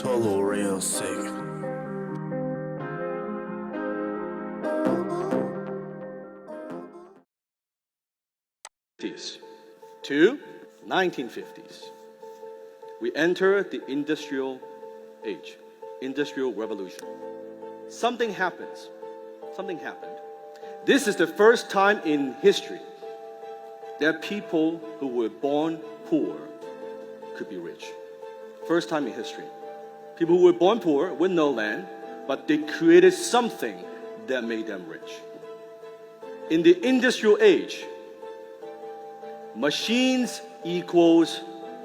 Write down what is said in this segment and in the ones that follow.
Solo real sick. To 1950s, we enter the industrial age, industrial revolution. Something happens. Something happened. This is the first time in history that people who were born poor could be rich. First time in history. People who were born poor with no land, but they created something that made them rich. In the industrial age, machines equals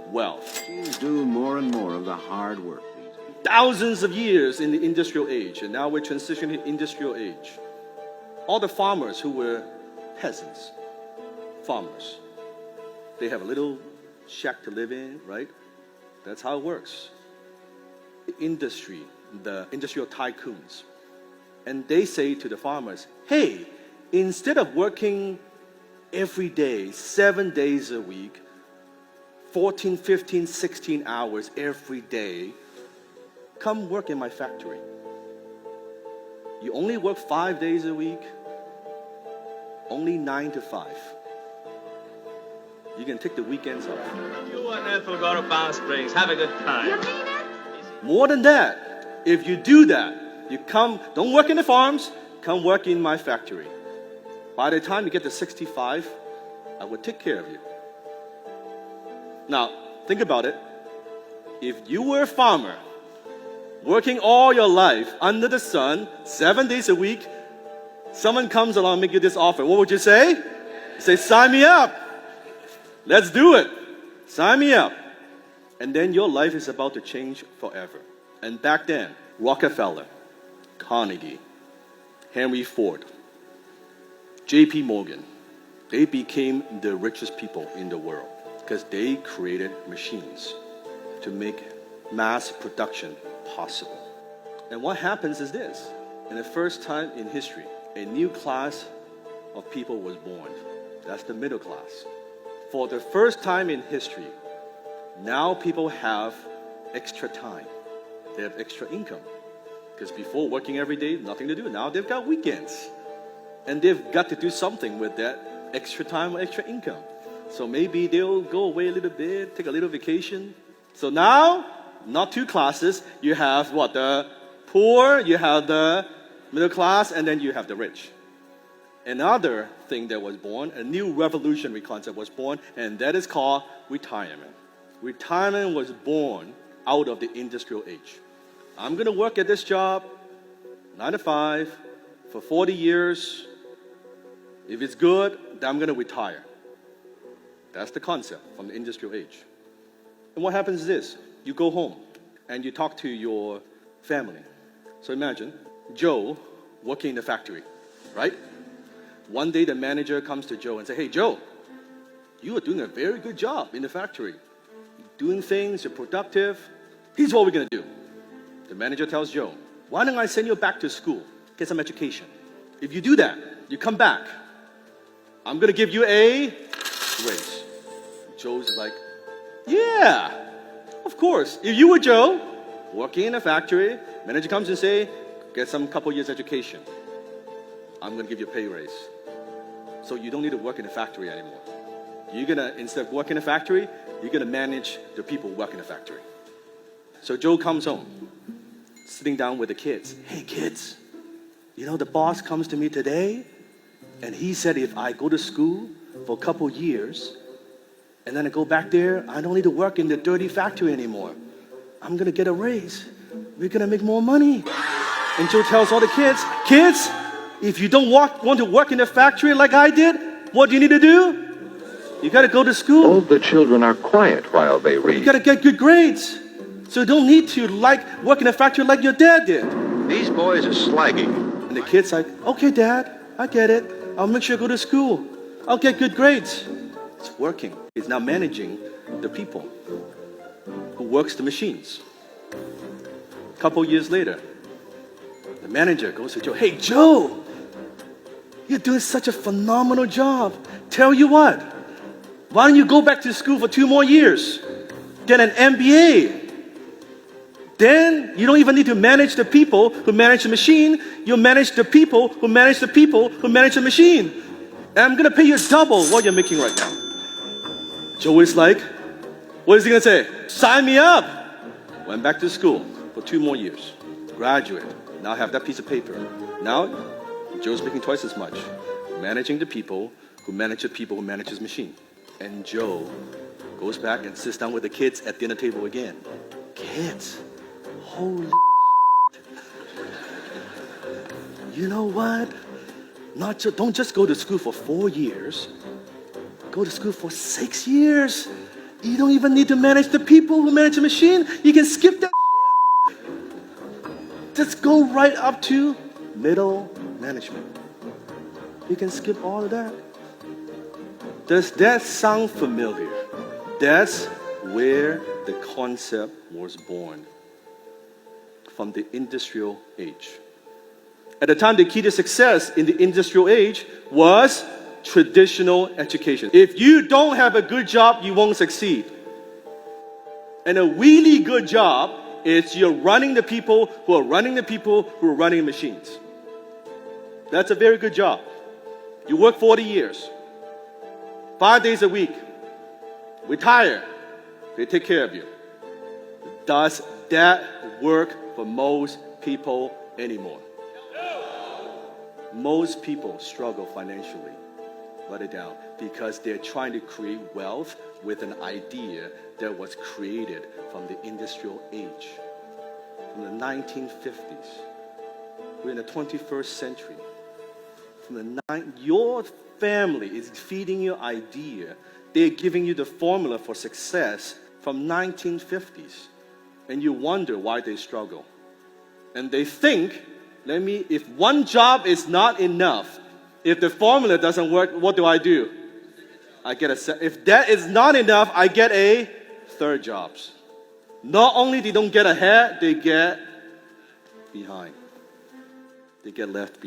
wealth. Machines do more and more of the hard work. Thousands of years in the industrial age, and now we're transitioning to industrial age. All the farmers who were peasants, farmers, they have a little shack to live in, right? That's how it works. The industry, the industrial tycoons, and they say to the farmers, hey, instead of working every day, 7 days a week, 14, 15, 16 hours every day, come work in my factory. You only work 5 days a week, only 9 to 5. You can take the weekends off. You and Ethel go to Palm Springs. Have a good time. You mean it? More than that, if you do that, you come, don't work in the farms, come work in my factory. By the time you get to 65, I will take care of you. Now, think about it. If you were a farmer, working all your life under the sun, 7 days a week, someone comes along and make you this offer, what would you say? You say, sign me up. Let's do it. Sign me up. And then your life is about to change forever. And back then, Rockefeller, Carnegie, Henry Ford, J.P. Morgan, they became the richest people in the world because they created machines to make mass production possible. And what happens is this. In the first time in history, a new class of people was born. That's the middle class. For the first time in history, now people have extra time. They have extra income. Because before, working every day, nothing to do. Now they've got weekends. And they've got to do something with that extra time or extra income. So maybe they'll go away a little bit, take a little vacation. So now, not two classes. You have what? The poor, you have the middle class, and then you have the rich. Another thing that was born, a new revolutionary concept was born, and that is called retirement. Retirement was born out of the industrial age. I'm going to work at this job, 9 to 5, for 40 years. If it's good, then I'm going to retire. That's the concept from the industrial age. And what happens is this. You go home and you talk to your family. So imagine Joe working in the factory, right? One day the manager comes to Joe and says, hey, Joe, you are doing a very good job in the factory. Doing things, you're productive. Here's what we're going to do. The manager tells Joe, why don't I send you back to school, get some education. If you do that, you come back. I'm going to give you a raise. Joe's like, yeah, of course. If you were Joe, working in a factory, manager comes and say, get some couple years education. I'm going to give you a pay raise. So you don't need to work in a factory anymore. You're going to, instead of working in a factory, you're going to manage the people who work in the factory. So Joe comes home, sitting down with the kids. Hey, kids, you know, the boss comes to me today, and he said if I go to school for a couple years, and then I go back there, I don't need to work in the dirty factory anymore. I'm going to get a raise. We're going to make more money. And Joe tells all the kids, if you don't want to work in the factory like I did, what do you need to do? You got to go to school. All the children are quiet while they You read. got to get good grades. So you don't need to work in a factory like your dad did. These boys are slaggy. And the kid's like, okay, Dad, I get it. I'll make sure I go to school. I'll get good grades. It's working. He's now managing the people who works the machines. A couple years later, the manager goes to Joe, hey, Joe, you're doing such a phenomenal job. Tell you what, why don't you go back to school for 2 more years? Get an MBA. then you don't even need to manage the people who manage the machine. You manage the people who manage the people who manage the machine. And I'm going to pay you double what you're making right now. Joe is like, what is he going to say? Sign me up. Went back to school for 2 more years. Graduate. Now I have that piece of paper. Now Joe's making twice as much. Managing the people who manage the people who manage his machine. And Joe goes back and sits down with the kids at dinner table again. Kids, holy you know what? Don't just go to school for 4 years. Go to school for 6 years. You don't even need to manage the people who manage the machine. You can skip that. Just go right up to middle management. You can skip all of that. Does that sound familiar? That's where the concept was born. From the industrial age. At the time, the key to success in the industrial age was traditional education. If you don't have a good job, you won't succeed. And a really good job is you're running the people who are running the people who are running machines. That's a very good job. You work 40 years, 5 days a week, retire, they take care of you. Does that work for most people anymore? Most people struggle financially. Write it down. Because they're trying to create wealth with an idea that was created from the industrial age. From the 1950s. We're in the 21st century. Your family is feeding you idea. They're giving you the formula for success from 1950s. And you wonder why they struggle. And they think, if one job is not enough, if the formula doesn't work, what do? I get if that is not enough, I get a third job. Not only they don't get ahead, they get behind. They get left behind.